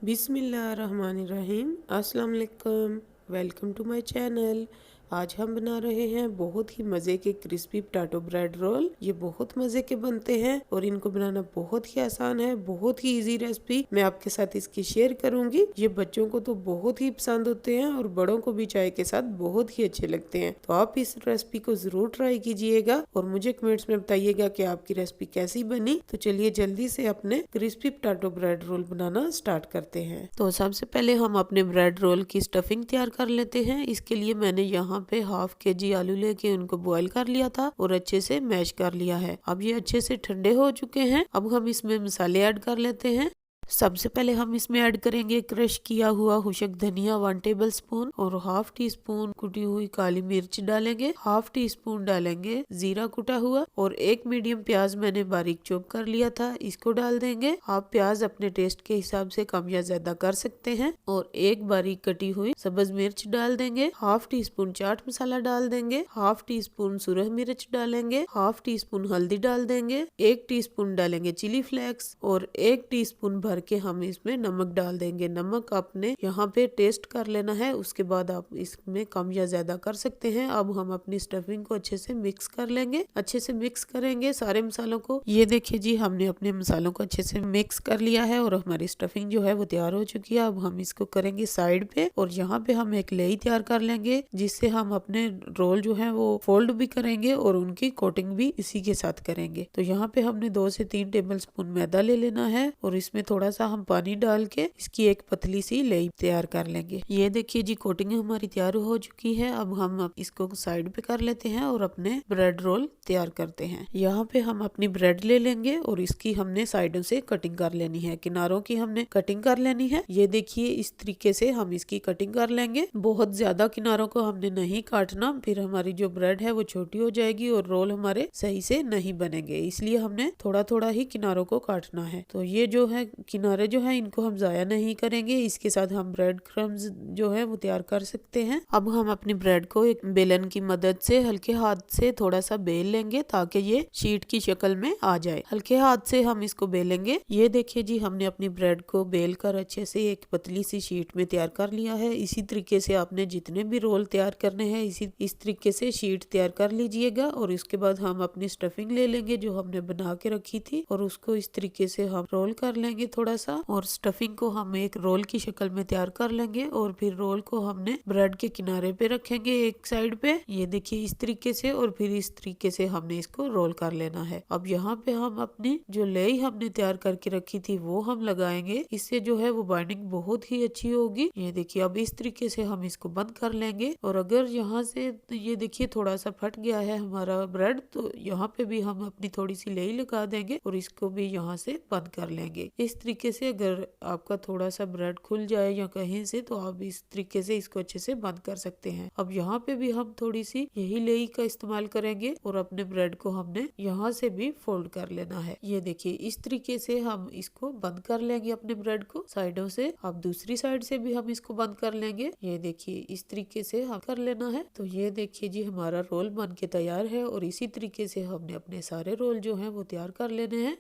बिस्मिल्लाहिर्रहमानिर्रहीम। अस्सलाम वालेकुम। Welcome to my channel. आज हम बना रहे हैं बहुत ही मज़े के क्रिस्पी पोटैटो ब्रेड रोल। ये बहुत मज़े के बनते हैं और इनको बनाना बहुत ही आसान है। बहुत ही इजी रेसिपी मैं आपके साथ इसकी शेयर करूंगी। ये बच्चों को तो बहुत ही पसंद होते हैं और बड़ों को भी चाय के साथ बहुत ही अच्छे लगते हैं। तो आप इस रेसिपी को जरूर ट्राई कीजिएगा और मुझे कमेंट्स में बताइएगा कि आपकी रेसिपी कैसी बनी। तो चलिए जल्दी से अपने क्रिस्पी पोटैटो ब्रेड रोल बनाना स्टार्ट करते हैं। तो सबसे पहले हम अपने ब्रेड रोल की स्टफिंग तैयार कर लेते हैं। इसके लिए मैंने यहाँ पे हाफ केजी आलू लेके उनको बॉईल कर लिया था और अच्छे से मैश कर लिया है। अब ये अच्छे से ठंडे हो चुके हैं। अब हम इसमें मसाले ऐड कर लेते हैं। सबसे पहले हम इसमें ऐड करेंगे क्रश किया हुआ खुशक धनिया 1 टेबल स्पून और हाफ टी स्पून कुटी हुई काली मिर्च डालेंगे। हाफ टी स्पून डालेंगे जीरा कुटा हुआ और एक मीडियम प्याज मैंने बारीक चॉप कर लिया था, इसको डाल देंगे। आप प्याज अपने टेस्ट के हिसाब से कम या ज्यादा कर सकते हैं। और एक बारीक कटी हुई सब्ज मिर्च डाल देंगे। Half tea spoon chaat masala डाल देंगे। हाफ टी स्पून सुरह मिर्च डालेंगे। हाफ टी स्पून हल्दी डाल देंगे। 1 टीस्पून डालेंगे चिली फ्लेक्स और 1 टीस्पून भर के हम इसमें नमक डाल देंगे। नमक आपने यहाँ पे टेस्ट कर लेना है, उसके बाद आप इसमें कम या ज्यादा कर सकते हैं। अब हम अपनी स्टफिंग को अच्छे से मिक्स कर लेंगे। अच्छे से मिक्स करेंगे सारे मसालों को। ये देखिए जी, हमने अपने मसालों को अच्छे से मिक्स कर लिया है और हमारी स्टफिंग जो है वो तैयार हो चुकी है। अब हम इसको करेंगे साइड पे और यहाँ पे हम एक लेई तैयार कर लेंगे, जिससे हम अपने रोल जो है वो फोल्ड भी करेंगे और उनकी कोटिंग भी इसी के साथ करेंगे। तो यहाँ पे हमने 2 से 3 टेबल स्पून मैदा ले लेना है और इसमें थोड़ा सा हम पानी डाल के इसकी एक पतली सी लेई तैयार कर लेंगे। ये देखिए जी, कोटिंग हमारी तैयार हो चुकी है। अब हम इसको साइड पे कर लेते हैं और अपने ब्रेड रोल तैयार करते हैं। यहाँ पे हम अपनी ब्रेड ले लेंगे और इसकी हमने साइडों से कटिंग कर लेनी है। किनारों की हमने कटिंग कर लेनी है। ये देखिए, इस तरीके से हम इसकी कटिंग कर लेंगे। बहुत ज्यादा किनारों को हमने नहीं काटना, फिर हमारी जो ब्रेड है वो छोटी हो जाएगी और रोल हमारे सही से नहीं बनेंगे। इसलिए हमने थोड़ा थोड़ा ही किनारों को काटना है। तो ये जो है किनारे जो है इनको हम जाया नहीं करेंगे। इसके साथ हम ब्रेड क्रम्स जो है वो तैयार कर सकते हैं। अब हम अपनी ब्रेड को एक बेलन की मदद से हल्के हाथ से थोड़ा सा बेल लेंगे ताकि ये शीट की शक्ल में आ जाए। हल्के हाथ से हम इसको बेलेंगे। ये देखिए जी, हमने अपनी ब्रेड को बेल कर अच्छे से एक पतली सी शीट में तैयार कर लिया है। इसी तरीके से आपने जितने भी रोल तैयार करने हैं इस तरीके से शीट तैयार कर लीजिएगा। और इसके बाद हम अपनी स्टफिंग ले लेंगे जो हमने बना के रखी थी और उसको इस तरीके से हम रोल कर लेंगे थोड़ा सा। और स्टफिंग को हम एक रोल की शक्ल में तैयार कर लेंगे और फिर रोल को हमने ब्रेड के किनारे पे रखेंगे एक साइड पे। ये देखिए इस तरीके से, और फिर इस तरीके से हमने इसको रोल कर लेना है। अब यहाँ पे हम अपनी जो लेई हमने तैयार करके रखी थी वो हम लगाएंगे। इससे जो है वो बाइंडिंग बहुत ही अच्छी होगी। ये देखिए, अब इस तरीके से हम इसको बंद कर लेंगे। और अगर यहाँ से ये देखिए थोड़ा सा फट गया है हमारा ब्रेड, तो यहाँ पे भी हम अपनी थोड़ी सी लेई लगा देंगे और इसको भी यहाँ से बंद कर लेंगे। इस तरीके से अगर आपका थोड़ा सा ब्रेड खुल जाए या कहीं से, तो आप इस तरीके से इसको अच्छे से बंद कर सकते हैं। अब यहाँ पे भी हम थोड़ी सी यही लेई का इस्तेमाल करेंगे और अपने ब्रेड को हमने यहाँ से भी फोल्ड कर लेना है। ये देखिए इस तरीके से हम इसको बंद कर लेंगे अपने ब्रेड को साइडों से। अब दूसरी साइड से भी हम इसको बंद कर लेंगे। ये देखिए इस तरीके से हम कर लेना है। तो ये देखिए जी, हमारा रोल बन के तैयार है और इसी तरीके से हमने अपने सारे रोल जो है वो तैयार कर लेने हैं।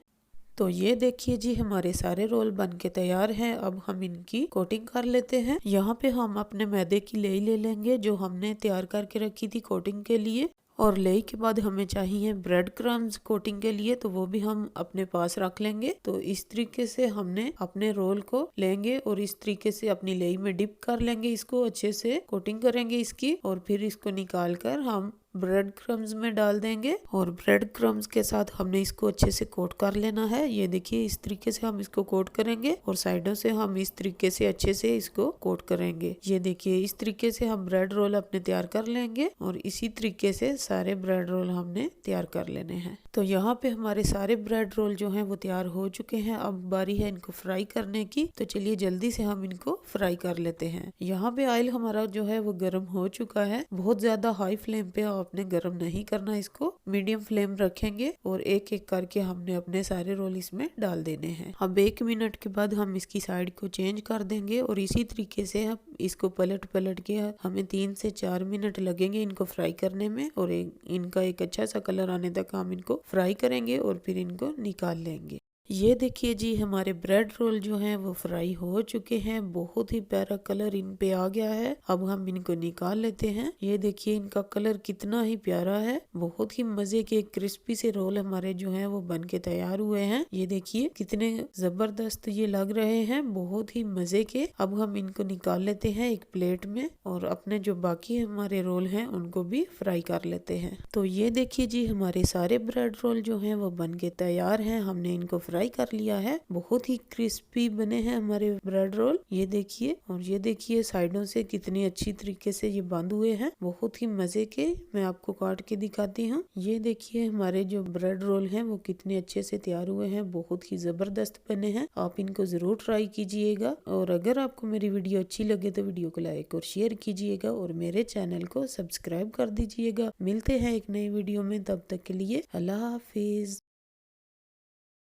तो ये देखिए जी, हमारे सारे रोल बन के तैयार हैं। अब हम इनकी कोटिंग कर लेते हैं। यहाँ पे हम अपने मैदे की लेई ले लेंगे जो हमने तैयार करके रखी थी कोटिंग के लिए। और लेई के बाद हमें चाहिए ब्रेड क्रम्स कोटिंग के लिए, तो वो भी हम अपने पास रख लेंगे। तो इस तरीके से हमने अपने रोल को लेंगे और इस तरीके से अपनी लेई में डिप कर लेंगे। इसको अच्छे से कोटिंग करेंगे इसकी और फिर इसको निकाल कर हम ब्रेड क्रम्स में डाल देंगे और ब्रेड क्रम्स के साथ हमने इसको अच्छे से कोट कर लेना है। ये देखिए इस तरीके से हम इसको कोट करेंगे और साइडों से हम इस तरीके से अच्छे से इसको कोट करेंगे। ये देखिए इस तरीके से हम ब्रेड रोल अपने तैयार कर लेंगे और इसी तरीके से सारे ब्रेड रोल हमने तैयार कर लेने हैं। तो यहाँ पे हमारे सारे ब्रेड रोल जो हैं वो तैयार हो चुके हैं। अब बारी है इनको फ्राई करने की। तो चलिए जल्दी से हम इनको फ्राई कर लेते हैं। यहाँ पे ऑयल हमारा जो है वो गर्म हो चुका है। बहुत ज्यादा हाई फ्लेम पे आपने गर्म नहीं करना, इसको मीडियम फ्लेम रखेंगे और एक एक करके हमने अपने सारे रोल इसमें डाल देने हैं। अब 1 मिनट के बाद हम इसकी साइड को चेंज कर देंगे और इसी तरीके से हम इसको पलट पलट के हमें 3 से 4 मिनट लगेंगे इनको फ्राई करने में। और इनका एक अच्छा सा कलर आने तक हम इनको फ्राई करेंगे और फिर इनको निकाल लेंगे। ये देखिए जी, हमारे ब्रेड रोल जो हैं वो फ्राई हो चुके हैं। बहुत ही प्यारा कलर इन पे आ गया है। अब हम इनको निकाल लेते हैं। ये देखिए इनका कलर कितना ही प्यारा है। बहुत ही मजे के क्रिस्पी से रोल हमारे जो हैं वो बन के तैयार हुए हैं। ये देखिए कितने जबरदस्त ये लग रहे हैं, बहुत ही मजे के। अब हम इनको निकाल लेते हैं एक प्लेट में और अपने जो बाकी हमारे रोल हैं उनको भी फ्राई कर लेते हैं। तो ये देखिए जी, हमारे सारे ब्रेड रोल जो हैं वो बन के तैयार हैं। हमने इनको फ्राई कर लिया है। बहुत ही क्रिस्पी बने हैं हमारे ब्रेड रोल। ये देखिए, और ये देखिए साइडों से कितनी अच्छी तरीके से ये बंद हुए हैं। बहुत ही मजे के। मैं आपको काट के दिखाती हूँ। ये देखिए हमारे जो ब्रेड रोल हैं वो कितने अच्छे से तैयार हुए हैं। बहुत ही जबरदस्त बने हैं। आप इनको जरूर ट्राई कीजिएगा। और अगर आपको मेरी वीडियो अच्छी लगे तो वीडियो को लाइक और शेयर कीजिएगा और मेरे चैनल को सब्सक्राइब कर दीजिएगा। मिलते हैं एक नई वीडियो में, तब तक के लिए अल्लाह हाफिज।